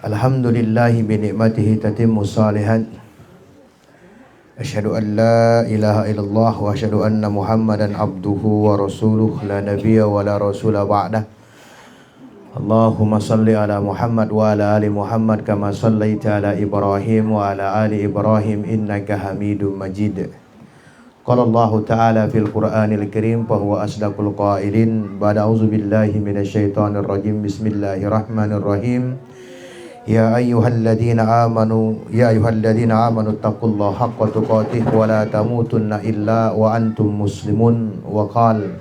Alhamdulillahi binikmatihi tatimmu salihat. Asyhadu an la ilaha illallah wa asyhadu anna Muhammadan abduhu wa rasuluh la nabiyya wa la rasula ba'dah. Allahumma salli ala Muhammad wa ala ali Muhammad kama sallaita ala Ibrahim wa ala ali Ibrahim innaka Hamidum Majid. Qala Allah Ta'ala fil Qur'anil Karim fa huwa asdaqul qailin. Ba'da auzubillahi minasyaitonir rajim. Bismillahirrahmanirrahim. Ya ayyuhalladzina amanu taqullaha haqqa tuqatih wa la tamutunna illa wa antum muslimun. Wa qala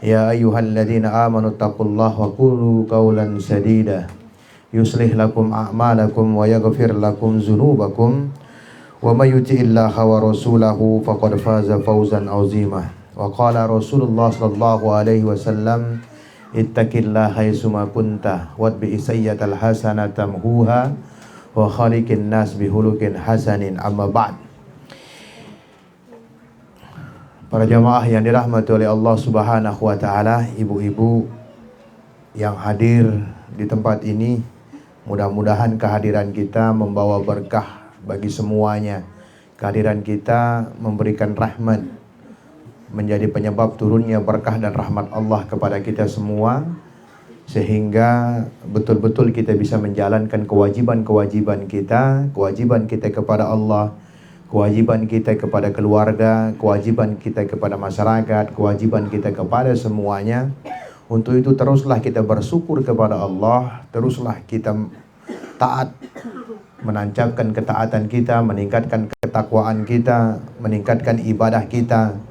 ya ayyuhalladzina amanu taqullaha wa qulu qawlan sadida yuslih lakum a'malakum wa yaghfir lakum dzunubakum wa may yuti'illaha wa rasulahu faqad faza fawzan 'azima. Wa qala Rasulullah sallallahu alaihi wasallam ittaqillaha haitsuma kunta watbi sayyatal hasanata tamhuha wa khaliqin nas bihulukin hasanin. Amma ba'd. Para jamaah yang dirahmati oleh Allah Subhanahu wa taala, ibu-ibu yang hadir di tempat ini, mudah-mudahan kehadiran kita membawa berkah bagi semuanya. Kehadiran kita memberikan rahmat, menjadi penyebab turunnya berkah dan rahmat Allah kepada kita semua, sehingga betul-betul kita bisa menjalankan kewajiban-kewajiban kita, kewajiban kita kepada Allah, kewajiban kita kepada keluarga, kewajiban kita kepada masyarakat, kewajiban kita kepada semuanya. Untuk itu teruslah kita bersyukur kepada Allah, teruslah kita taat, menancapkan ketaatan kita, meningkatkan ketakwaan kita, meningkatkan ibadah kita,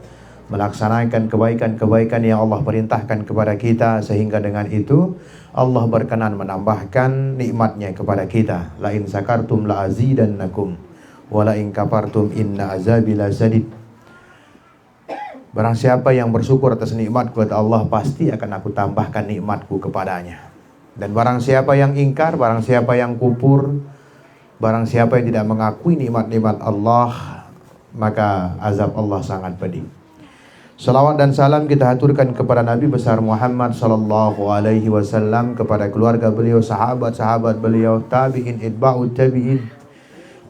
melaksanakan kebaikan-kebaikan yang Allah perintahkan kepada kita, sehingga dengan itu Allah berkenan menambahkan nikmatnya kepada kita. La in sakartum la azidannakum wa la in kafartum inna azabi lasadid. Barang siapa yang bersyukur atas nikmat kepada Allah, pasti akan aku tambahkan nikmatku kepadanya. Dan barang siapa yang ingkar, barang siapa yang kufur, barang siapa yang tidak mengakui nikmat-nikmat Allah, maka azab Allah sangat pedih. Salawat dan salam kita haturkan kepada Nabi besar Muhammad sallallahu alaihi wasallam, kepada keluarga beliau, sahabat-sahabat beliau, tabi'in, itba'ut tabi'in,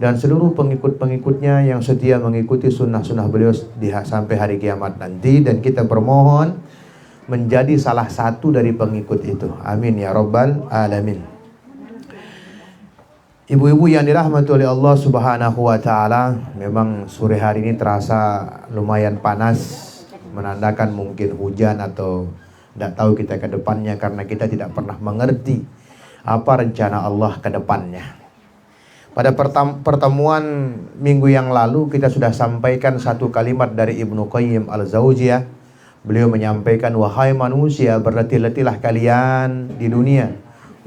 dan seluruh pengikut-pengikutnya yang setia mengikuti sunnah-sunnah beliau sampai hari kiamat nanti. Dan kita bermohon menjadi salah satu dari pengikut itu. Amin ya rabbal alamin. Ibu-ibu yang dirahmati oleh Allah Subhanahu wa taala, memang sore hari ini terasa lumayan panas, menandakan mungkin hujan atau tidak tahu kita ke depannya, karena kita tidak pernah mengerti apa rencana Allah ke depannya. Pada pertemuan minggu yang lalu kita sudah sampaikan satu kalimat dari Ibnu Qayyim al-Jauziyah. Beliau menyampaikan, wahai manusia, berletih-letihlah kalian di dunia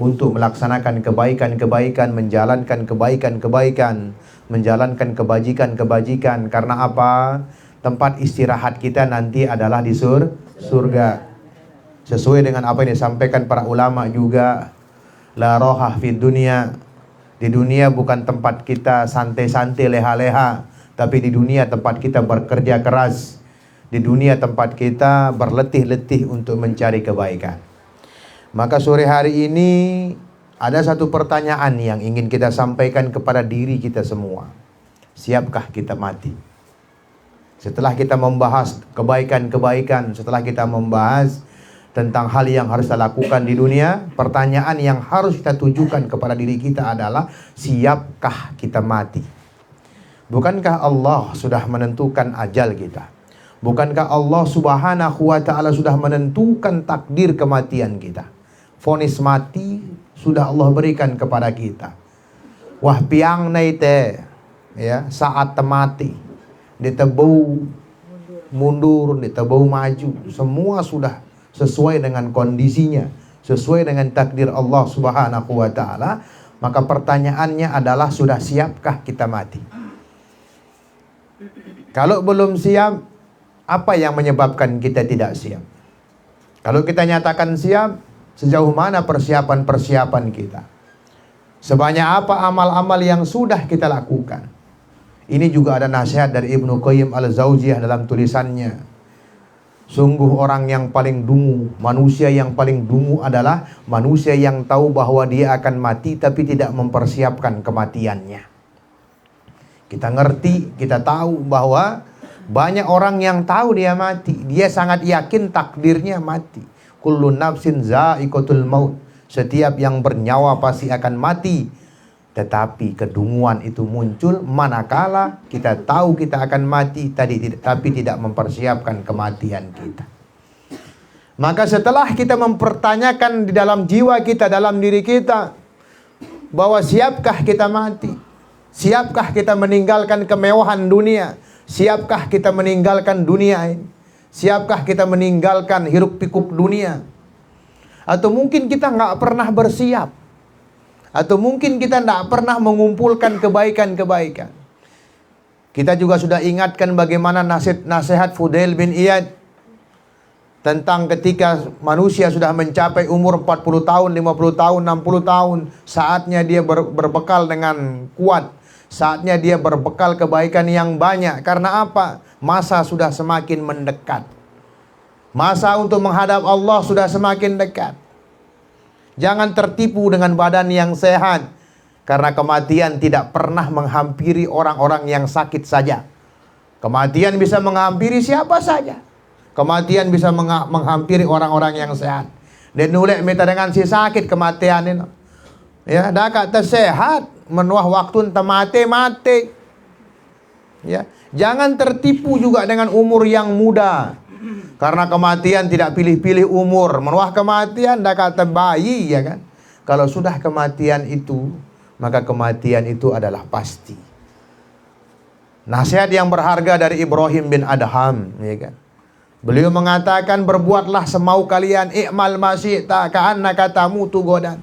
untuk melaksanakan kebaikan-kebaikan, menjalankan kebaikan-kebaikan, menjalankan kebajikan-kebajikan. Karena apa? Tempat istirahat kita nanti adalah di surga. Sesuai dengan apa yang disampaikan para ulama juga, la rohah fid dunia. Di dunia bukan tempat kita santai-santai, leha-leha, tapi di dunia tempat kita bekerja keras. Di dunia tempat kita berletih-letih untuk mencari kebaikan. Maka sore hari ini ada satu pertanyaan yang ingin kita sampaikan kepada diri kita semua. Siapkah kita mati? Setelah kita membahas kebaikan-kebaikan, setelah kita membahas tentang hal yang harus kita lakukan di dunia, pertanyaan yang harus kita tujukan kepada diri kita adalah, siapkah kita mati? Bukankah Allah sudah menentukan ajal kita? Bukankah Allah Subhanahu wa ta'ala sudah menentukan takdir kematian kita? Vonis mati sudah Allah berikan kepada kita. Wah piang naite, ya, saat mati, ditebau mundur, ditebau maju, semua sudah sesuai dengan kondisinya, sesuai dengan takdir Allah Subhanahu wa ta'ala. Maka pertanyaannya adalah, sudah siapkah kita mati? Kalau belum siap, apa yang menyebabkan kita tidak siap? Kalau kita nyatakan siap, sejauh mana persiapan-persiapan kita? Sebanyak apa amal-amal yang sudah kita lakukan? Ini juga ada nasihat dari Ibnu Qayyim al-Jauziyah dalam tulisannya. Sungguh orang yang paling dungu, manusia yang paling dungu adalah manusia yang tahu bahwa dia akan mati tapi tidak mempersiapkan kematiannya. Kita ngerti, kita tahu bahwa banyak orang yang tahu dia mati. Dia sangat yakin takdirnya mati. Kullu nafsin za'iqatul maut. Setiap yang bernyawa pasti akan mati. Tetapi kedunguan itu muncul manakala kita tahu kita akan mati tapi tidak mempersiapkan kematian kita. Maka setelah kita mempertanyakan di dalam jiwa kita, dalam diri kita, bahwa siapkah kita mati? Siapkah kita meninggalkan kemewahan dunia? Siapkah kita meninggalkan dunia ini? Siapkah kita meninggalkan hiruk pikuk dunia? Atau mungkin kita nggak pernah bersiap? Atau mungkin kita tidak pernah mengumpulkan kebaikan-kebaikan. Kita juga sudah ingatkan bagaimana nasihat Fudail bin Iyad tentang ketika manusia sudah mencapai umur 40 tahun, 50 tahun, 60 tahun, saatnya dia berbekal dengan kuat. Saatnya dia berbekal kebaikan yang banyak. Karena apa? Masa sudah semakin mendekat. Masa untuk menghadap Allah sudah semakin dekat. Jangan tertipu dengan badan yang sehat, karena kematian tidak pernah menghampiri orang-orang yang sakit saja. Kematian bisa menghampiri siapa saja. Kematian bisa menghampiri orang-orang yang sehat. Dan nulek minta dengan si sakit kematian ini. Ya, dah kata sehat, menuah waktu entah mati. Ya, jangan tertipu juga dengan umur yang muda. Karena kematian tidak pilih-pilih umur. Menuah kematian dah kata bayi, ya kan. Kalau sudah kematian itu, maka kematian itu adalah pasti. Nasihat yang berharga dari Ibrahim bin Adham, ya kan. Beliau mengatakan, berbuatlah semau kalian, i'mal masyi'ta ka'annaka tamutu godan.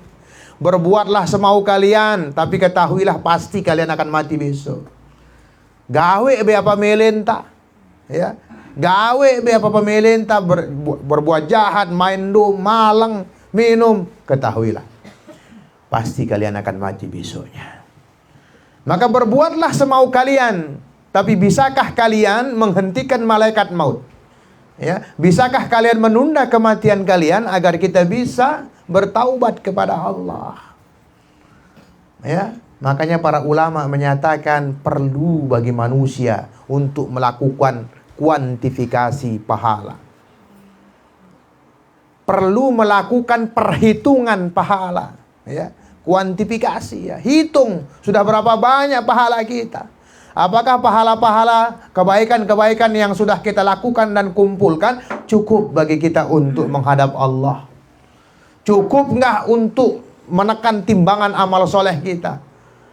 Berbuatlah semau kalian, tapi ketahuilah pasti kalian akan mati besok. Gawe be apa melenta, ya. Gawe be apa pemelintah, berbuat jahat, main dum, malang, minum, ketahuilah pasti kalian akan mati besoknya. Maka berbuatlah semau kalian, tapi bisakah kalian menghentikan malaikat maut? Ya, bisakah kalian menunda kematian kalian agar kita bisa bertaubat kepada Allah? Ya, makanya para ulama menyatakan perlu bagi manusia untuk melakukan kuantifikasi pahala. Perlu melakukan perhitungan pahala, ya. Kuantifikasi, ya. Hitung sudah berapa banyak pahala kita. Apakah pahala-pahala kebaikan-kebaikan yang sudah kita lakukan dan kumpulkan cukup bagi kita untuk menghadap Allah? Cukup nggak untuk menekan timbangan amal soleh kita?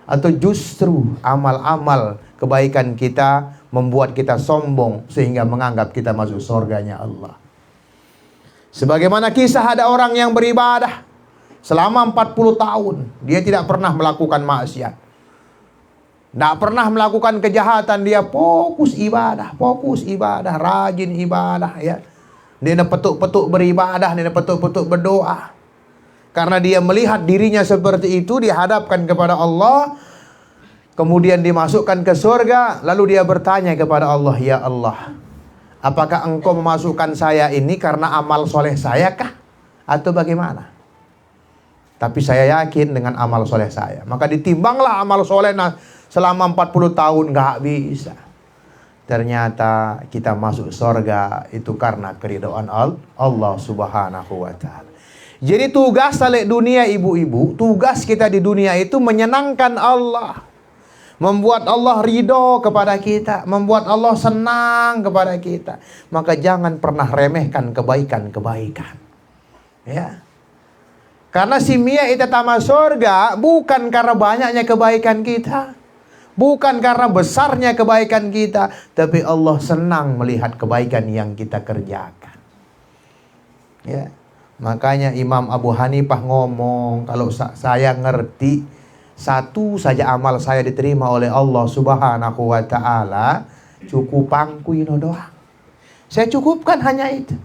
Atau justru amal-amal kebaikan kita membuat kita sombong sehingga menganggap kita masuk surganya Allah. Sebagaimana kisah ada orang yang beribadah selama 40 tahun. Dia tidak pernah melakukan maksiat, tidak pernah melakukan kejahatan. Dia fokus ibadah, rajin ibadah, ya. Dia petuk-petuk beribadah, dia petuk-petuk berdoa. Karena dia melihat dirinya seperti itu, dihadapkan kepada Allah, kemudian dimasukkan ke surga. Lalu dia bertanya kepada Allah, ya Allah, apakah engkau memasukkan saya ini karena amal soleh saya kah? Atau bagaimana? Tapi saya yakin dengan amal soleh saya. Maka ditimbanglah amal soleh selama 40 tahun, gak bisa. Ternyata kita masuk surga itu karena keridhaan Allah subhanahu wa ta'ala. Jadi tugas saleh dunia ibu-ibu, tugas kita di dunia itu menyenangkan Allah. Membuat Allah ridho kepada kita, membuat Allah senang kepada kita. Maka jangan pernah remehkan kebaikan-kebaikan. Ya. Karena si Mia itu tamat surga bukan karena banyaknya kebaikan kita, bukan karena besarnya kebaikan kita, tapi Allah senang melihat kebaikan yang kita kerjakan. Ya. Makanya Imam Abu Hanifah ngomong, kalau saya ngerti satu saja amal saya diterima oleh Allah subhanahu wa ta'ala, cukup pangkuino doang. Saya cukupkan hanya itu.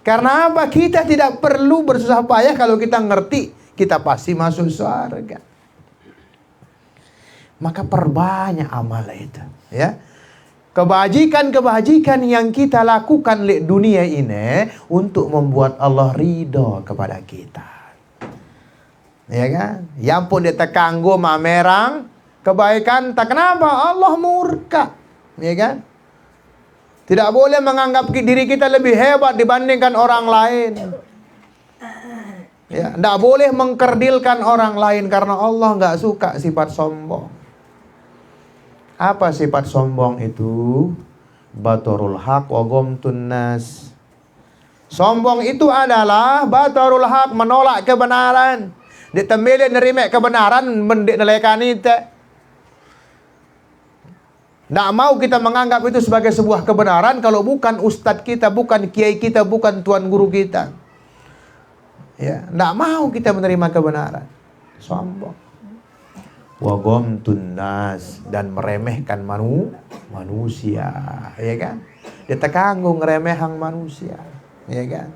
Karena apa? Kita tidak perlu bersusah payah. Kalau kita ngerti, kita pasti masuk surga. Maka perbanyak amal itu, ya. Kebajikan-kebajikan yang kita lakukan di dunia ini untuk membuat Allah ridho kepada kita. Ya kan? Yang pun dia terkanggu mamerang kebaikan, tak kenapa Allah murka. Ya kan? Tidak boleh menganggap diri kita lebih hebat dibandingkan orang lain. Ya, tidak boleh mengkerdilkan orang lain karena Allah nggak suka sifat sombong. Apa sifat sombong itu? Batorul haq wa gomtun nas. Sombong itu adalah batorul haq, menolak kebenaran. Ditembelin nerima kebenaran, mendik nelekani itu. Tidak mau kita menganggap itu sebagai sebuah kebenaran kalau bukan ustadz kita, bukan kiai kita, bukan tuan guru kita. Ya, tidak mau kita menerima kebenaran. Sombong. Wa gomtun nas, dan meremehkan manusia, ya kan? Dia terkanggung ngeremehang manusia, ya kan?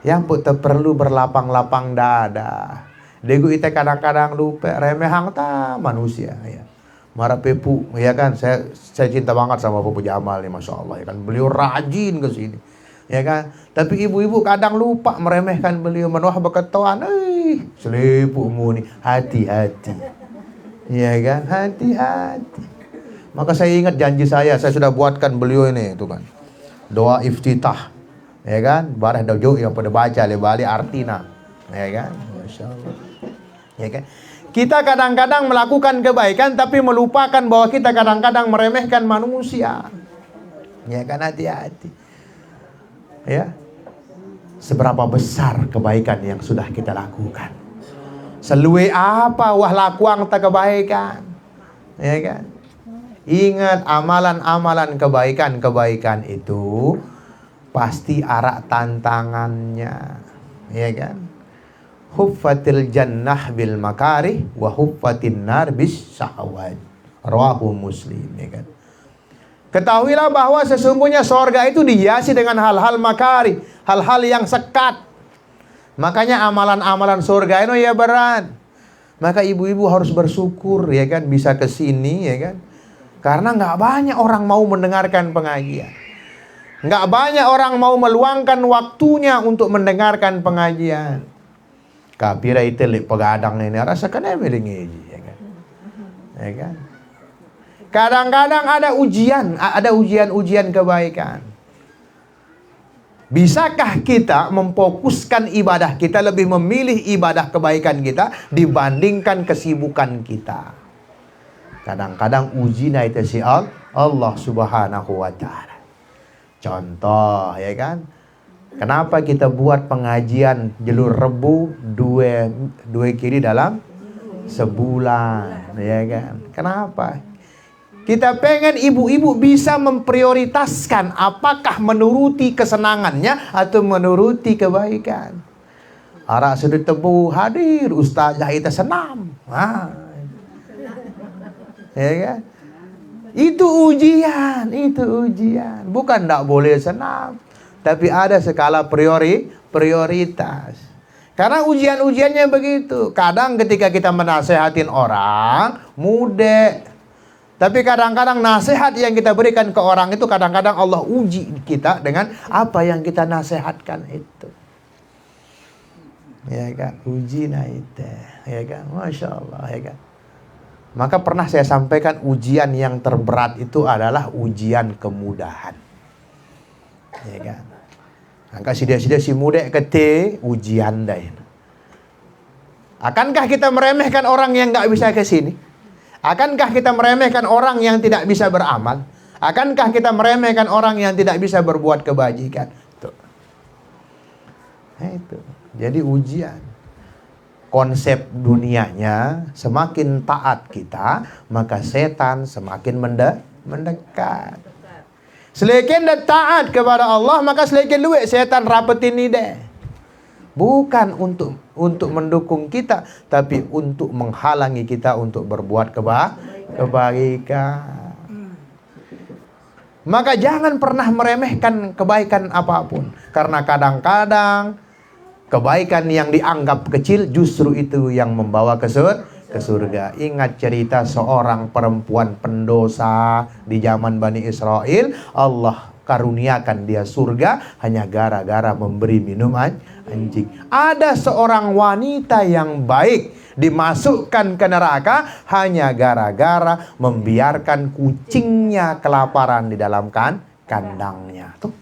Yang pun perlu berlapang-lapang dada. Degu ite kadang-kadang lupa remehang ta manusia, ya. Marah Pepu, ya kan? Saya cinta banget sama Pepu Jamal nih, masya Allah, ya kan? Beliau rajin ke sini, ya kan? Tapi ibu-ibu kadang lupa meremehkan beliau, menuah berketuan, selipumu nih, hati-hati, ya kan? Hati-hati. Maka saya ingat janji saya sudah buatkan beliau ini, itu kan, doa iftitah, ya kan? Barah dojo yang pada baca lebali artina, ya kan? Masya Allah, ya kan? Kita kadang-kadang melakukan kebaikan tapi melupakan bahwa kita kadang-kadang meremehkan manusia. Ya kan, hati-hati. Ya. Seberapa besar kebaikan yang sudah kita lakukan. Seluwe apa wah lakuang tak kebaikan. Ya kan? Ingat amalan-amalan kebaikan-kebaikan itu pasti arak tantangannya. Ya kan? Huffatil jannah bil makarih wa huffatin nar bis syahwat. Rawahu Muslim, ya kan? Ketahuilah bahwa sesungguhnya sorga itu dihiasi dengan hal-hal makarih, hal-hal yang sekat. Makanya amalan-amalan sorga itu ya berat. Maka ibu-ibu harus bersyukur, ya kan, bisa ke sini, ya kan? Karena nggak banyak orang mau mendengarkan pengajian. Nggak banyak orang mau meluangkan waktunya untuk mendengarkan pengajian. Kapira itu lek pegadang ini rasakan emelingi, ya kan? Ya kan? Kadang-kadang ada ujian kebaikan. Bisakah kita memfokuskan ibadah kita, lebih memilih ibadah kebaikan kita dibandingkan kesibukan kita? Kadang-kadang ujinya itu si Allah Subhanahu wa taala. Contoh, ya kan? Kenapa kita buat pengajian jalur rebu dua kali dalam sebulan, ya kan? Kenapa? Kita pengen ibu-ibu bisa memprioritaskan apakah menuruti kesenangannya atau menuruti kebaikan. Arak sudut tebu hadir, ustazah kita senam. Ya kan? Itu ujian. Bukan tidak boleh senam. Tapi ada skala prioritas. Karena ujian-ujiannya begitu. Kadang ketika kita menasehatin orang, mudah. Tapi kadang-kadang nasihat yang kita berikan ke orang itu kadang-kadang Allah uji kita dengan apa yang kita nasihatkan itu. Ya kan? Uji itu. Ya kan? Masya Allah, ya kan? Maka pernah saya sampaikan ujian yang terberat itu adalah ujian kemudahan. Ya kan? Angka sidia-sidia si muda kete ujian dah. Akankah kita meremehkan orang yang nggak bisa ke sini? Akankah kita meremehkan orang yang tidak bisa beramal? Akankah kita meremehkan orang yang tidak bisa berbuat kebajikan? Tuh. Nah, itu. Jadi ujian. Konsep dunianya semakin taat kita, maka setan semakin mendekat. Selekin dah taat kepada Allah, maka selekin luwek setan rapetin ni deh. Bukan untuk mendukung kita, tapi untuk menghalangi kita untuk berbuat kebaikan. Maka jangan pernah meremehkan kebaikan apapun. Karena kadang-kadang kebaikan yang dianggap kecil justru itu yang membawa ke ke surga. Ingat cerita seorang perempuan pendosa di zaman Bani Israel, Allah karuniakan dia surga hanya gara-gara memberi minum anjing. Ada seorang wanita yang baik dimasukkan ke neraka hanya gara-gara membiarkan kucingnya kelaparan di dalam kandangnya. Tuh.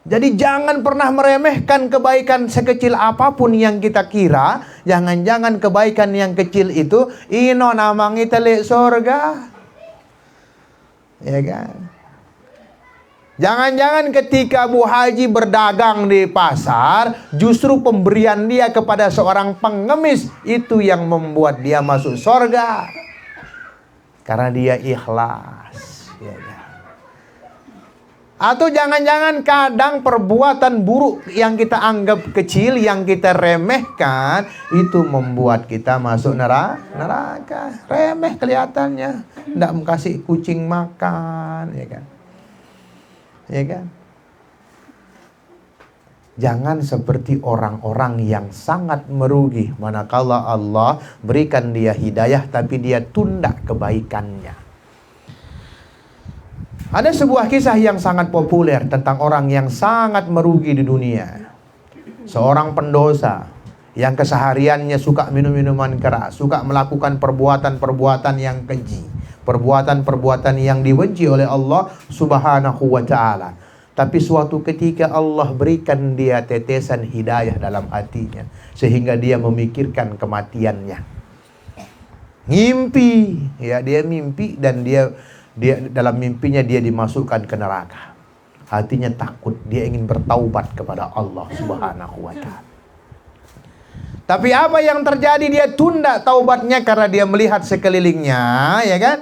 Jadi jangan pernah meremehkan kebaikan sekecil apapun yang kita kira. Jangan-jangan kebaikan yang kecil itu ino namang italik surga. Ya kan? Jangan-jangan ketika Bu Haji berdagang di pasar, justru pemberian dia kepada seorang pengemis itu yang membuat dia masuk surga. Karena dia ikhlas. Ya kan? Atau jangan-jangan kadang perbuatan buruk yang kita anggap kecil, yang kita remehkan, itu membuat kita masuk neraka. Remeh kelihatannya. Tidak kasih kucing makan, ya kan? Ya kan? Jangan seperti orang-orang yang sangat merugi. Manakala Allah berikan dia hidayah, tapi dia tunda kebaikannya. Ada sebuah kisah yang sangat populer tentang orang yang sangat merugi di dunia. Seorang pendosa yang kesehariannya suka minum minuman keras, suka melakukan perbuatan-perbuatan yang keji, perbuatan-perbuatan yang dibenci oleh Allah Subhanahu wa ta'ala. Tapi suatu ketika Allah berikan dia tetesan hidayah dalam hatinya, sehingga dia memikirkan kematiannya. Ngimpi, ya, dia mimpi dan dia dalam mimpinya dia dimasukkan ke neraka. Hatinya takut, dia ingin bertaubat kepada Allah Subhanahu wa ta'ala. Tapi apa yang terjadi? Dia tunda taubatnya karena dia melihat sekelilingnya, ya kan?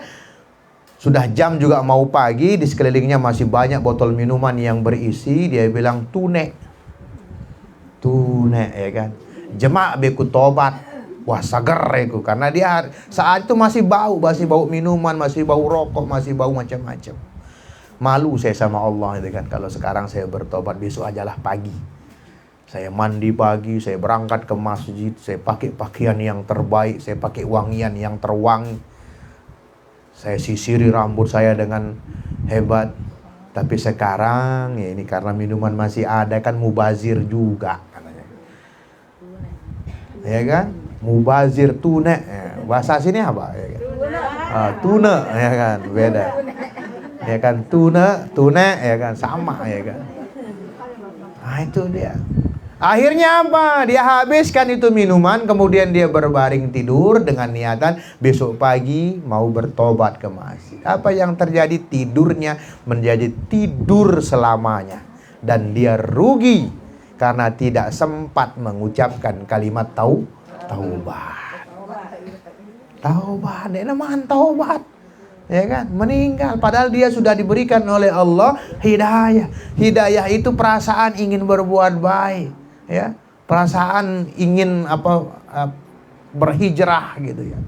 Sudah jam juga mau pagi, di sekelilingnya masih banyak botol minuman yang berisi. Dia bilang tune, ya kan? Jemak beku tobat. Wah, seger itu karena dia saat itu masih bau minuman, masih bau rokok, masih bau macam-macam. Malu saya sama Allah itu kan, kalau sekarang saya bertobat besok ajalah pagi. Saya mandi pagi, saya berangkat ke masjid, saya pakai pakaian yang terbaik, saya pakai wangian yang terwangi. Saya sisiri rambut saya dengan hebat. Tapi sekarang ya ini karena minuman masih ada kan mubazir juga katanya. Ya kan? Mubazir tune, ya. Bahasa sini apa? Ya kan? Tuna, ya kan, beda. Ya kan, tune, ya kan, sama, ya kan. Nah itu dia. Akhirnya apa? Dia habiskan itu minuman, kemudian dia berbaring tidur dengan niatan besok pagi mau bertobat ke masjid. Apa yang terjadi? Tidurnya menjadi tidur selamanya, dan dia rugi karena tidak sempat mengucapkan kalimat taubat. Dia namanya taubat, ya kan? Meninggal padahal dia sudah diberikan oleh Allah hidayah. Hidayah itu perasaan ingin berbuat baik, ya. Perasaan ingin berhijrah gitu ya.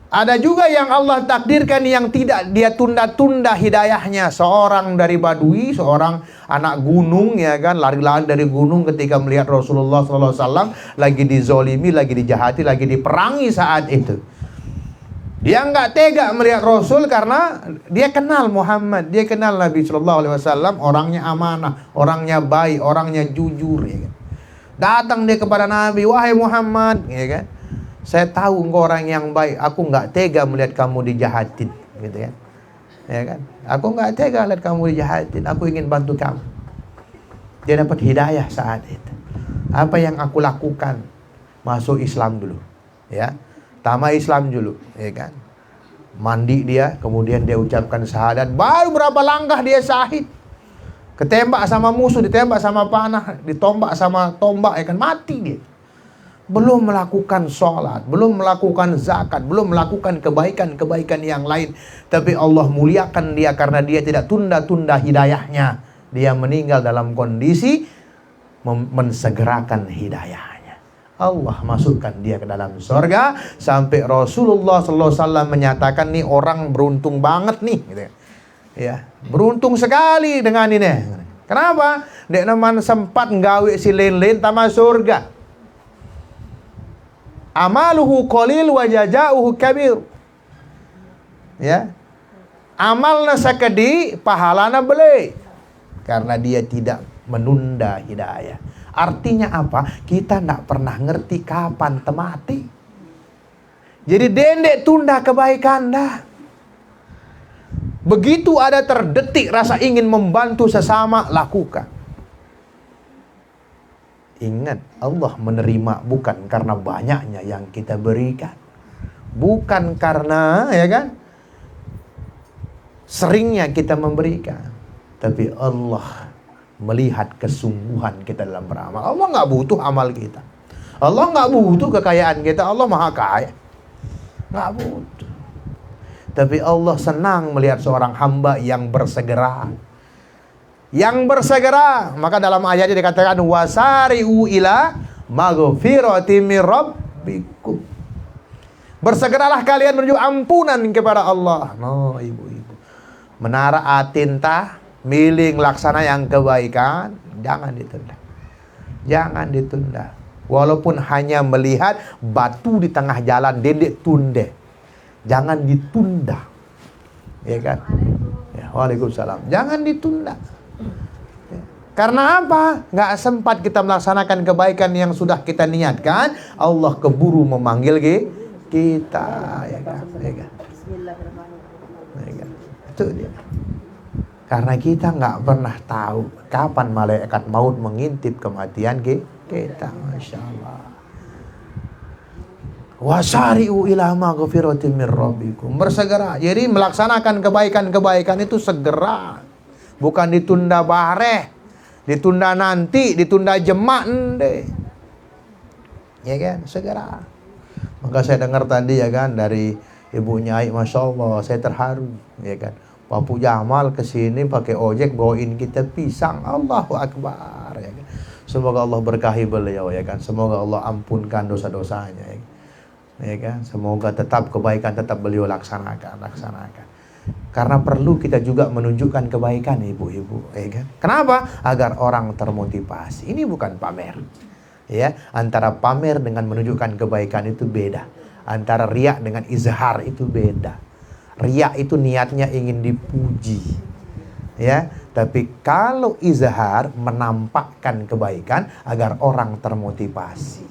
Ada juga yang Allah takdirkan yang tidak dia tunda-tunda hidayahnya. Seorang dari Badui, seorang anak gunung, ya kan, lari-lari dari gunung ketika melihat Rasulullah SAW lagi dizolimi, lagi dijahati, lagi diperangi saat itu. Dia nggak tega melihat Rasul karena dia kenal Muhammad, dia kenal Nabi SAW, orangnya amanah, orangnya baik, orangnya jujur, ya kan. Datang dia kepada Nabi, wahai Muhammad, ya kan, saya tahu engkau orang yang baik, aku nggak tega melihat kamu dijahatin, gitu kan. Ya kan? Aku nggak tega lihat kamu dijahatin, aku ingin bantu kamu. Dia dapat hidayah saat itu. Apa yang aku lakukan? Masuk Islam dulu, ya. Tama Islam dulu, ya kan. Mandi dia, kemudian dia ucapkan syahadat. Baru berapa langkah dia syahid. Ketembak sama musuh, ditembak sama panah, ditombak sama tombak, ya kan, mati dia. Belum melakukan sholat, belum melakukan zakat, belum melakukan kebaikan-kebaikan yang lain. Tapi Allah muliakan dia karena dia tidak tunda-tunda hidayahnya. Dia meninggal dalam kondisi mensegerakan hidayahnya. Allah masukkan dia ke dalam surga. Sampai Rasulullah SAW menyatakan, nih orang beruntung banget nih, gitu ya. Beruntung sekali dengan ini. Kenapa? Dia namanya sempat nggawe si lain-lain tama surga. Amaluhu qalil wa jazaa'uhu kabir. Ya. Amalna sakedi, pahalana beli. Karena dia tidak menunda hidayah. Artinya apa? Kita tidak pernah ngerti kapan temati. Jadi dendek tunda kebaikan dah. Begitu ada terdetik rasa ingin membantu sesama, lakukan. Ingat, Allah menerima bukan karena banyaknya yang kita berikan. Bukan karena, ya kan, seringnya kita memberikan. Tapi Allah melihat kesungguhan kita dalam beramal. Allah nggak butuh amal kita. Allah nggak butuh kekayaan kita. Allah maha kaya. Nggak butuh. Tapi Allah senang melihat seorang hamba yang bersegera. Yang bersegera. Maka dalam ayatnya dikatakan wasari'u ila maghfirati mir rabbikum. Bersegeralah kalian menuju ampunan kepada Allah. No, ibu-ibu. Menara atintah, miling laksana yang kebaikan, jangan ditunda. Jangan ditunda. Walaupun hanya melihat batu di tengah jalan, dendek tunde. Jangan ditunda. Ya kan? Ya, waalaikumsalam. Jangan ditunda. Ya. Karena apa? Nggak sempat kita melaksanakan kebaikan yang sudah kita niatkan, Allah keburu memanggil kita. Ya kan? Ya kan? Ya kan? Itu dia. Karena kita nggak pernah tahu kapan malaikat maut mengintip kematian kita. Masya Allah. Wasari'u ila maghfiratin mir rabbikum. Bersegera. Jadi melaksanakan kebaikan-kebaikan itu segera. Bukan ditunda bareh, ditunda nanti, ditunda jemak ende. Ya kan? Segera. Maka saya dengar tadi ya kan dari Ibu Nyai, Masya Allah, saya terharu. Ya kan? Papu Jamal kesini pakai ojek bawain kita pisang. Allahu Akbar. Ya kan? Semoga Allah berkahi beliau ya kan. Semoga Allah ampunkan dosa-dosanya. Ya kan? Ya kan? Semoga tetap kebaikan tetap beliau laksanakan. Karena perlu kita juga menunjukkan kebaikan ibu-ibu, ya kan? Kenapa? Agar orang termotivasi. Ini bukan pamer. Ya, antara pamer dengan menunjukkan kebaikan itu beda. Antara riak dengan izhar itu beda. Riak itu niatnya ingin dipuji. Ya, tapi kalau izhar menampakkan kebaikan agar orang termotivasi.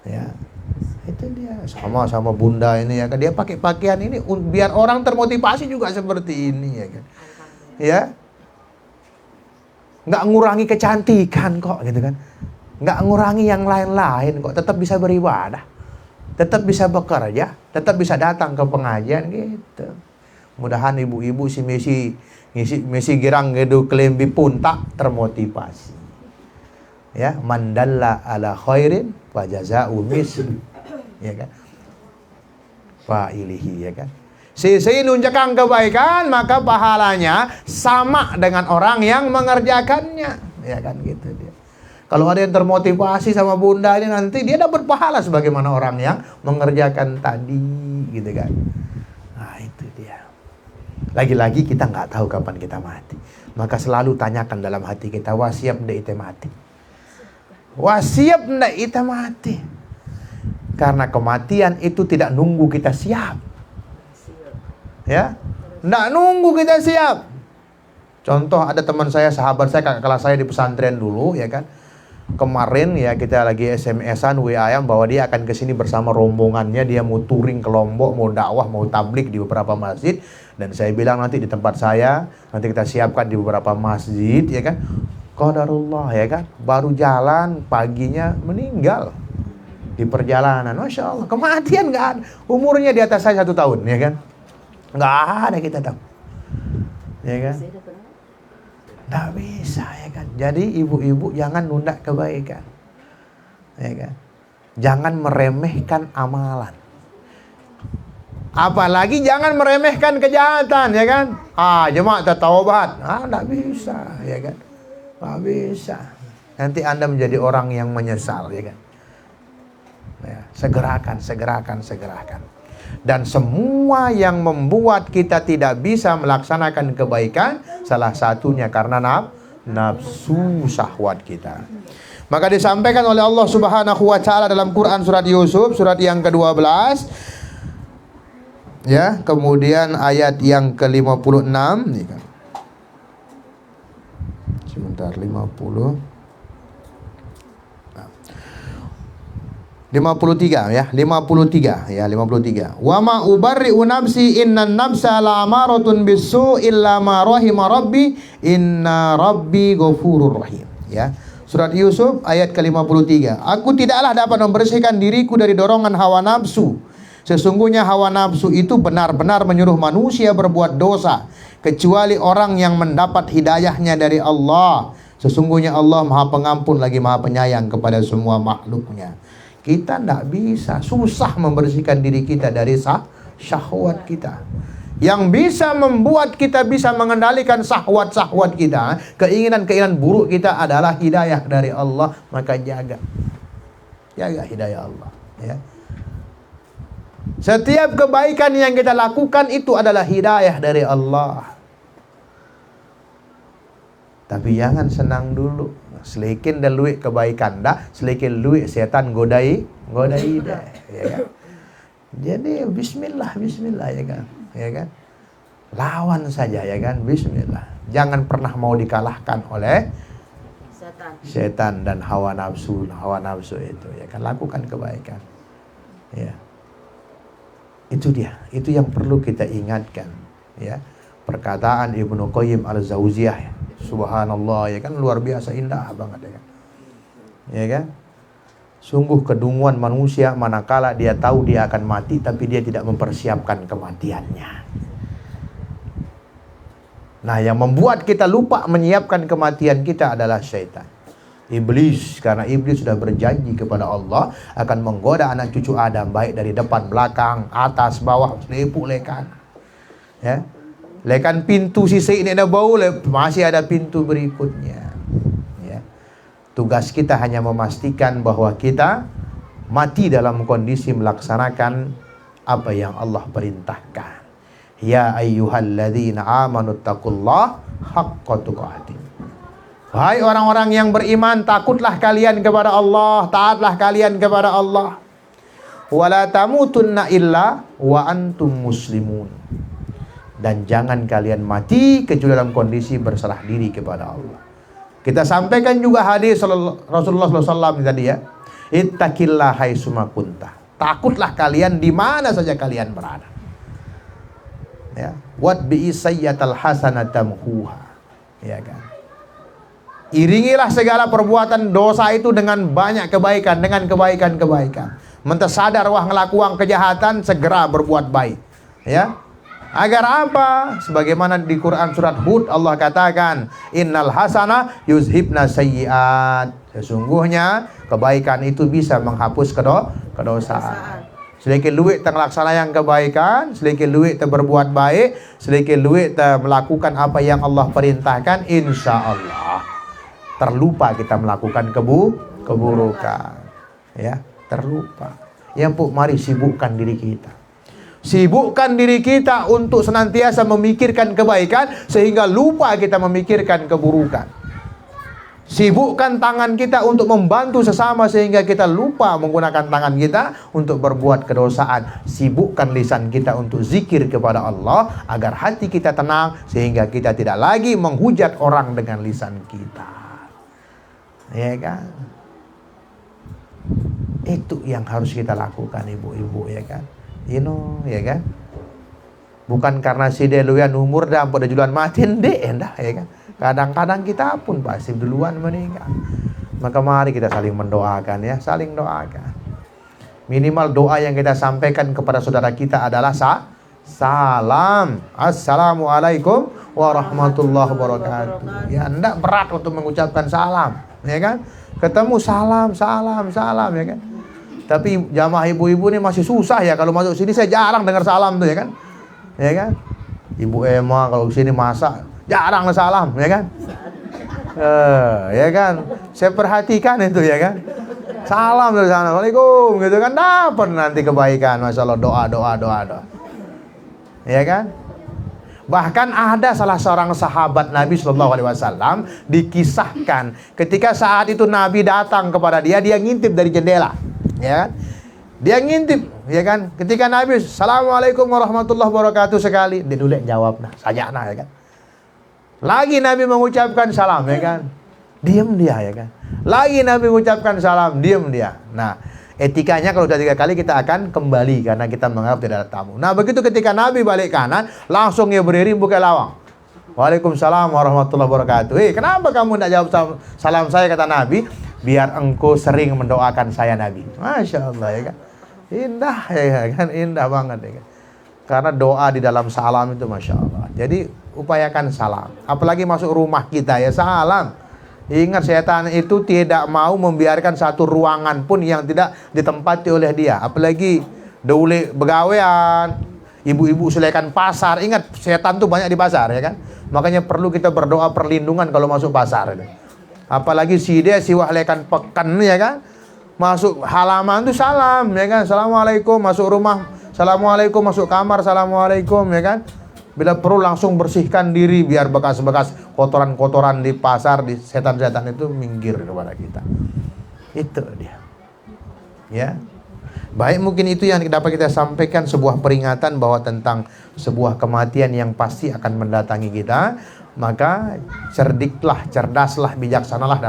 Ya. Itu dia sama bunda ini ya kan, dia pakai pakaian ini biar orang termotivasi juga seperti ini ya kan, ya nggak ngurangi kecantikan kok gitu kan, nggak ngurangi yang lain-lain kok, tetap bisa beribadah, tetap bisa bekerja, tetap bisa datang ke pengajian gitu. Mudahan ibu-ibu si Messi girang gedu kelembi pun tak termotivasi ya, mandalla ala khairin wa jazaa'u misli. Ya kan, fa'ilihi ya kan. Sisi nunjukkan kebaikan maka pahalanya sama dengan orang yang mengerjakannya, ya kan gitu dia. Kalau ada yang termotivasi sama bunda ini nanti dia dapat pahala sebagaimana orang yang mengerjakan tadi, gitu kan. Nah itu dia. Lagi-lagi kita nggak tahu kapan kita mati, maka selalu tanyakan dalam hati kita, wasiap ndak ite mati, wasiap ndak ite mati. Karena kematian itu tidak nunggu kita siap. Ya, tidak nunggu kita siap. Contoh ada teman saya, sahabat saya, kakak kelas saya di pesantren dulu, ya kan. Kemarin ya kita lagi SMS-an, WA-an bahwa dia akan ke sini bersama rombongannya, dia mau touring ke Lombok, mau dakwah, mau tablik di beberapa masjid. Dan saya bilang nanti di tempat saya, nanti kita siapkan di beberapa masjid, ya kan. Qadarullah, ya kan. Baru jalan paginya meninggal. Di perjalanan, Masya Allah, kematian nggak ada. Umurnya di atas saya 1 tahun, ya kan? Nggak ada kita tahu, ya kan? Nggak bisa, ya kan? Jadi ibu-ibu jangan nunda kebaikan, ya kan? Jangan meremehkan amalan. Apalagi jangan meremehkan kejahatan, ya kan? Jemaah taubat, nggak bisa, ya kan? Nggak bisa. Nanti Anda menjadi orang yang menyesal, ya kan? Ya, segerakan. Dan semua yang membuat kita tidak bisa melaksanakan kebaikan, salah satunya karena nafsu syahwat kita. Maka disampaikan oleh Allah Subhanahu wa taala dalam Quran surat Yusuf surat yang ke-12 ya, kemudian ayat yang ke-56 nih kan. Sebentar 50 53 ya, 53 ya, 53. Wa ma ubarri'u nafsi innan nafsa la'amaratun bisu illa ma rahima rabbi inna rabbi ghafurur rahim ya. Surat Yusuf ayat ke-53. Aku tidaklah dapat membersihkan diriku dari dorongan hawa nafsu. Sesungguhnya hawa nafsu itu benar-benar menyuruh manusia berbuat dosa, kecuali orang yang mendapat hidayahnya dari Allah. Sesungguhnya Allah Maha Pengampun lagi Maha Penyayang kepada semua makhluknya. Kita tidak bisa, susah membersihkan diri kita dari syahwat kita. Yang bisa membuat kita bisa mengendalikan syahwat-syahwat kita, keinginan-keinginan buruk kita adalah hidayah dari Allah. Maka jaga hidayah Allah ya. Setiap kebaikan yang kita lakukan itu adalah hidayah dari Allah. Tapi jangan senang dulu. Selikin dan luik kebaikan dah, selikin luik setan godai dah, ya kan? Jadi bismillah ya kan? Ya kan? Lawan saja ya kan, bismillah. Jangan pernah mau dikalahkan oleh setan dan hawa nafsu itu ya kan. Lakukan kebaikan. Ya. Itu dia, itu yang perlu kita ingatkan ya. Perkataan Ibnu Qayyim al-Jauziyah, subhanallah ya kan, luar biasa indah banget ya kan. Ya kan? Sungguh kedunguan manusia manakala dia tahu dia akan mati tapi dia tidak mempersiapkan kematiannya. Nah, yang membuat kita lupa menyiapkan kematian kita adalah syaitan. Iblis, karena iblis sudah berjanji kepada Allah akan menggoda anak cucu Adam baik dari depan, belakang, atas, bawah, lepuk lekan. Ya. Lekan pintu sisi ini ada bau, masih ada pintu berikutnya. Ya. Tugas kita hanya memastikan bahwa kita mati dalam kondisi melaksanakan apa yang Allah perintahkan. Ya ayyuhalladzina amanu taqullaha haqqa tuqatih. Wahai orang-orang yang beriman, takutlah kalian kepada Allah, taatlah kalian kepada Allah. Wala tamutunna illa wa antum muslimun. Dan jangan kalian mati kecuali dalam kondisi berserah diri kepada Allah. Kita sampaikan juga hadis Rasulullah SAW tadi ya. Ittaqillah haitsuma kunta. Takutlah kalian di mana saja kalian berada. Ya, wat bi sayyatal hasanatamhuha. Ya kan. Iringilah segala perbuatan dosa itu dengan banyak kebaikan, dengan kebaikan-kebaikan. Mentesadar wah ngelakuang kejahatan, segera berbuat baik. Ya. Agar apa? Sebagaimana di Quran surat Hud Allah katakan, innal hasana yuzhibna sayyiat. Sesungguhnya kebaikan itu bisa menghapus kedosaan. Sedikit luit melaksanakan kebaikan, sedikit luit berbuat baik, sedikit luit melakukan apa yang Allah perintahkan, insya Allah terlupa kita melakukan keburukan. Ya, terlupa. Ya, Bu, mari sibukkan diri kita. Sibukkan diri kita untuk senantiasa memikirkan kebaikan sehingga lupa kita memikirkan keburukan. Sibukkan tangan kita untuk membantu sesama sehingga kita lupa menggunakan tangan kita untuk berbuat kedosaan. Sibukkan lisan kita untuk zikir kepada Allah agar hati kita tenang sehingga kita tidak lagi menghujat orang dengan lisan kita. Ya kan? Itu yang harus kita lakukan ibu-ibu ya kan. Ya kan. Bukan karena si deluan umur dah pada jualan mati endah ya kan. Kadang-kadang kita pun pasti duluan meninggal. Maka mari kita saling mendoakan ya, saling doakan. Minimal doa yang kita sampaikan kepada saudara kita adalah salam. Assalamualaikum warahmatullahi wabarakatuh. Ya, enggak berat untuk mengucapkan salam, ya kan? Ketemu salam ya kan? Tapi jamaah ibu-ibu ini masih susah ya, kalau masuk sini saya jarang dengar salam tuh ya kan? Ya kan? Ibu Emma kalau sini masak jarang salam ya kan? Ya kan? Saya perhatikan itu ya kan? Salam dari sana, Assalamualaikum gitu kan, dapat nanti kebaikan, masya Allah, doa. Ya kan? Bahkan ada salah seorang sahabat Nabi Shallallahu Alaihi Wasallam dikisahkan ketika saat itu Nabi datang kepada dia, dia ngintip dari jendela, ya kan? Dia ngintip, ya kan? Ketika Nabi, Assalamualaikum warahmatullahi wabarakatuh sekali, dia dulu jawab, nah, saja nah, ya kan? Lagi Nabi mengucapkan salam, ya kan? Diam dia, ya kan? Lagi Nabi mengucapkan salam, diam dia. Nah, etikanya kalau sudah 3 kali kita akan kembali karena kita menganggap tidak ada tamu. Nah, begitu ketika Nabi balik kanan, langsung dia berdiri buka lawang. Waalaikumsalam warahmatullahi wabarakatuh. Kenapa kamu tidak jawab salam saya, kata Nabi? Biar engkau sering mendoakan saya, Nabi. Masya Allah, ya kan? Indah, ya kan? Indah banget, ya kan? Karena doa di dalam salam itu Masya Allah. Jadi upayakan salam. Apalagi masuk rumah kita, ya salam. Ingat, setan itu tidak mau membiarkan satu ruangan pun yang tidak ditempati oleh dia. Apalagi dulu begawean, ibu-ibu selekan pasar. Ingat, setan tuh banyak di pasar, ya kan? Makanya perlu kita berdoa perlindungan kalau masuk pasar. Apalagi si dia siwahlekan pekan, ya kan? Masuk halaman tuh salam, ya kan? Assalamualaikum, masuk rumah. Assalamualaikum, masuk kamar. Assalamualaikum, ya kan? Bila perlu langsung bersihkan diri biar bekas-bekas kotoran-kotoran di pasar, di setan-setan itu minggir kepada kita. Itu dia. Ya. Baik, mungkin itu yang dapat kita sampaikan, sebuah peringatan bahwa tentang sebuah kematian yang pasti akan mendatangi kita. Maka cerdiklah, cerdaslah, bijaksanalah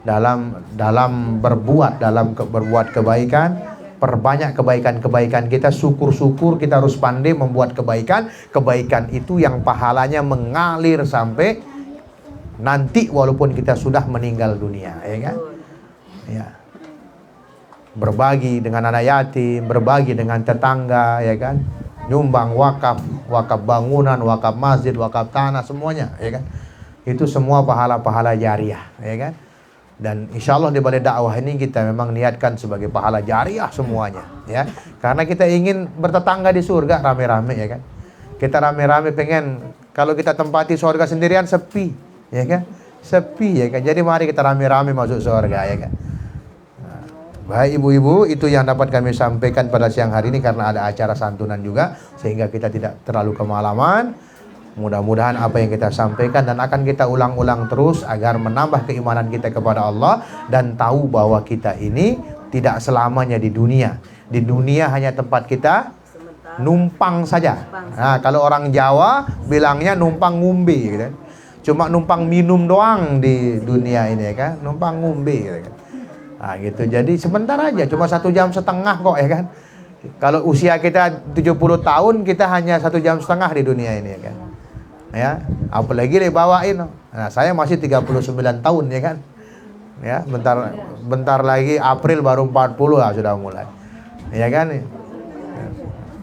dalam berbuat kebaikan. Perbanyak kebaikan-kebaikan kita, syukur-syukur kita harus pandai membuat kebaikan. Kebaikan itu yang pahalanya mengalir sampai nanti walaupun kita sudah meninggal dunia, ya kan? Ya. Berbagi dengan anak yatim, berbagi dengan tetangga, ya kan? Nyumbang wakaf bangunan, wakaf masjid, wakaf tanah, semuanya, ya kan? Itu semua pahala-pahala jariah, ya kan? Dan insya Allah di balik dakwah ini kita memang niatkan sebagai pahala jariah semuanya, ya. Karena kita ingin bertetangga di surga rame-rame, ya kan. Kita rame-rame pengen, kalau kita tempati surga sendirian sepi, ya kan. Sepi, ya kan. Jadi mari kita rame-rame masuk surga, ya kan. Nah, baik ibu-ibu, itu yang dapat kami sampaikan pada siang hari ini karena ada acara santunan juga, sehingga kita tidak terlalu kemalaman. Mudah-mudahan apa yang kita sampaikan dan akan kita ulang-ulang terus agar menambah keimanan kita kepada Allah dan tahu bahwa kita ini tidak selamanya di dunia. Di dunia hanya tempat kita numpang saja. Nah, kalau orang Jawa bilangnya numpang ngumbe, gitu. Cuma numpang minum doang di dunia ini, ya kan? Numpang ngumbe, gitu kan. Nah, gitu. Jadi sebentar aja, cuma 1,5 jam kok, ya kan? Kalau usia kita 70 tahun, kita hanya 1,5 jam di dunia ini, ya kan? Ya, apalagi dibawain. Nah, saya masih 39 tahun, ya kan? Ya, bentar lagi April baru 40 lah sudah mulai. Ya kan?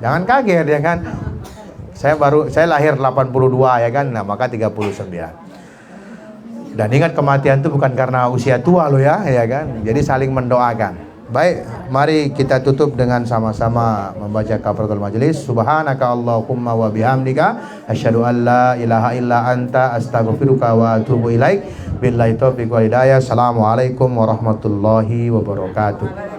Jangan kaget, ya kan? Saya lahir 82, ya kan? Nah, maka 39. Dan ingat, kematian itu bukan karena usia tua loh, ya kan? Jadi saling mendoakan. Baik, mari kita tutup dengan sama-sama membaca kafaratul majelis. Subhanaka Allahumma wa bihamdika asyhadu an la ilaha illa anta astaghfiruka wa atubu ilaik. Billahi taufiq wal hidayah. Assalamualaikum warahmatullahi wabarakatuh.